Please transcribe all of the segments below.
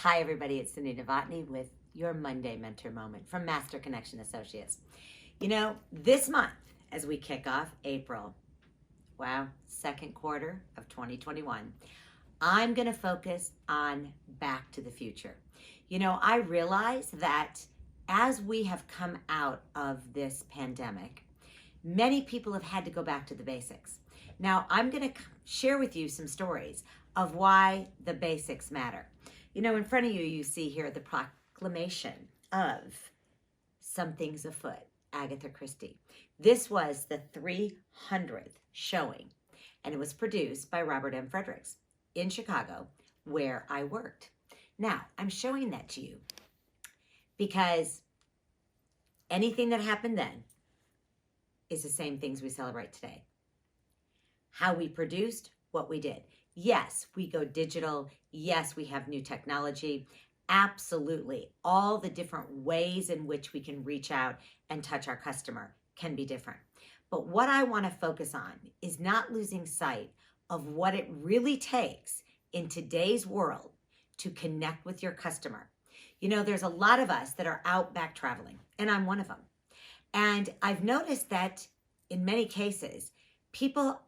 Hi, everybody. It's Cindy Novotny with your Monday Mentor Moment from Master Connection Associates. You know, this month, as we kick off April, wow, second quarter of 2021, I'm going to focus on Back to the Future. You know, I realize that as we have come out of this pandemic, many people have had to go back to the basics. Now, I'm going to share with you some stories of why the basics matter. You know, in front of you, you see here the proclamation of Something's Afoot, Agatha Christie. This was the 300th showing, and it was produced by Robert M. Fredericks in Chicago, where I worked. Now, I'm showing that to you because anything that happened then is the same things we celebrate today. How we produced, what we did. Yes, we go digital. Yes, we have new technology. Absolutely. All the different ways in which we can reach out and touch our customer can be different. But what I want to focus on is not losing sight of what it really takes in today's world to connect with your customer. You know, there's a lot of us that are out back traveling, and I'm one of them. And I've noticed that in many cases, people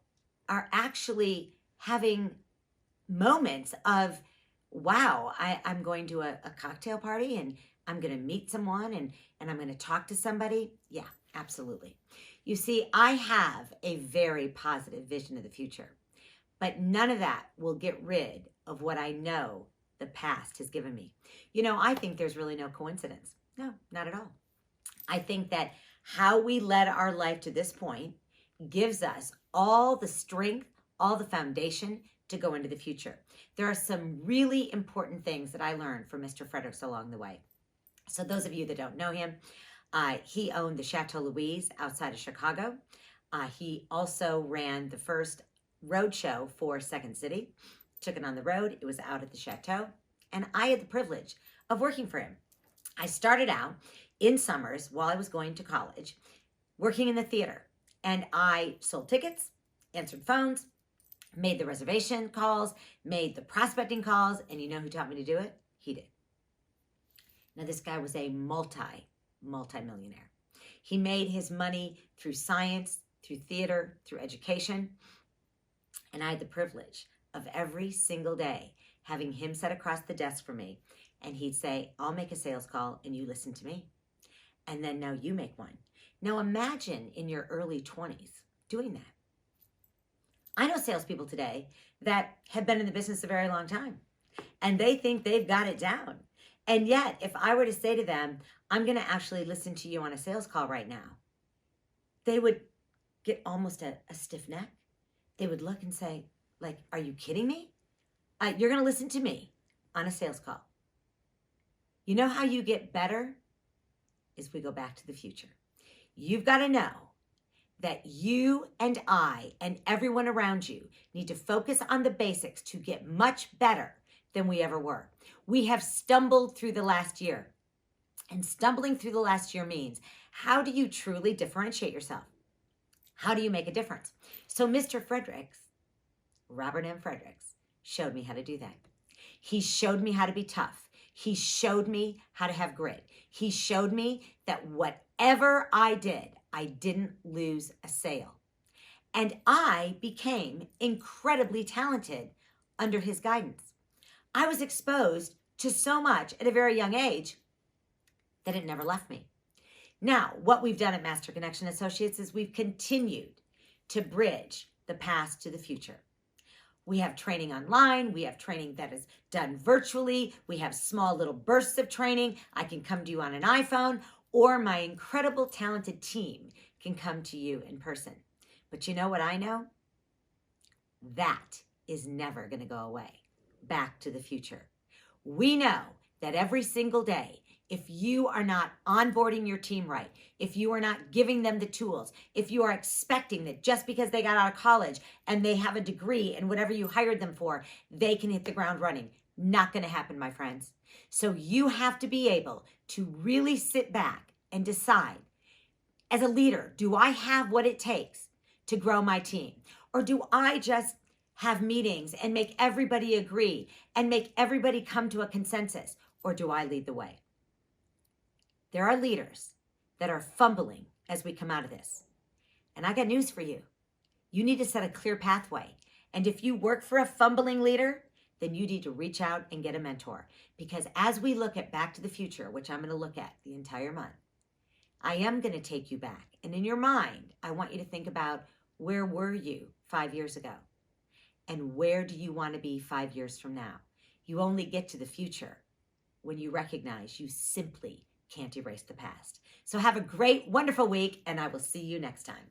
are actually having moments of, wow, I'm going to a cocktail party and I'm going to meet someone and I'm going to talk to somebody. Yeah, absolutely. You see, I have a very positive vision of the future, but none of that will get rid of what I know the past has given me. You know, I think there's really no coincidence. No, not at all. I think that how we led our life to this point gives us all the strength, all the foundation to go into the future. There are some really important things that I learned from Mr. Fredericks along the way. So those of you that don't know him, he owned the Chateau Louise outside of Chicago. He also ran the first road show for Second City, took it on the road. It was out at the Chateau. And I had the privilege of working for him. I started out in summers while I was going to college, working in the theater. And I sold tickets, answered phones, made the reservation calls, made the prospecting calls, and you know who taught me to do it? He did. Now, this guy was a multi-millionaire. He made his money through science, through theater, through education, and I had the privilege of every single day having him sit across the desk for me, and he'd say, I'll make a sales call, and you listen to me, and then now you make one. Now, imagine in your early 20s doing that. I know salespeople today that have been in the business a very long time, and they think they've got it down. And yet, if I were to say to them, I'm going to actually listen to you on a sales call right now, they would get almost a stiff neck. They would look and say, like, are you kidding me? You're going to listen to me on a sales call. You know how you get better? Is we go back to the future. You've got to know that you and I and everyone around you need to focus on the basics to get much better than we ever were. We have stumbled through the last year. And stumbling through the last year means, how do you truly differentiate yourself? How do you make a difference? So Mr. Fredericks, Robert M. Fredericks, showed me how to do that. He showed me how to be tough. He showed me how to have grit. He showed me that whatever I did, I didn't lose a sale. And I became incredibly talented under his guidance. I was exposed to so much at a very young age that it never left me. Now, what we've done at Master Connection Associates is we've continued to bridge the past to the future. We have training online. We have training that is done virtually. We have small little bursts of training. I can come to you on an iPhone, or my incredible talented team can come to you in person. But you know what I know? That is never going to go away. Back to the future. We know that every single day, if you are not onboarding your team right, if you are not giving them the tools, if you are expecting that just because they got out of college and they have a degree and whatever you hired them for, they can hit the ground running. Not going to happen, my friends. So you have to be able to really sit back and decide, as a leader, do I have what it takes to grow my team? Or do I just have meetings and make everybody agree and make everybody come to a consensus? Or do I lead the way? There are leaders that are fumbling as we come out of this. And I got news for you. You need to set a clear pathway. And if you work for a fumbling leader, then you need to reach out and get a mentor. Because as we look at Back to the Future, which I'm going to look at the entire month, I am going to take you back. And in your mind, I want you to think about, where were you 5 years ago? And where do you want to be 5 years from now? You only get to the future when you recognize you simply can't erase the past. So have a great, wonderful week, and I will see you next time.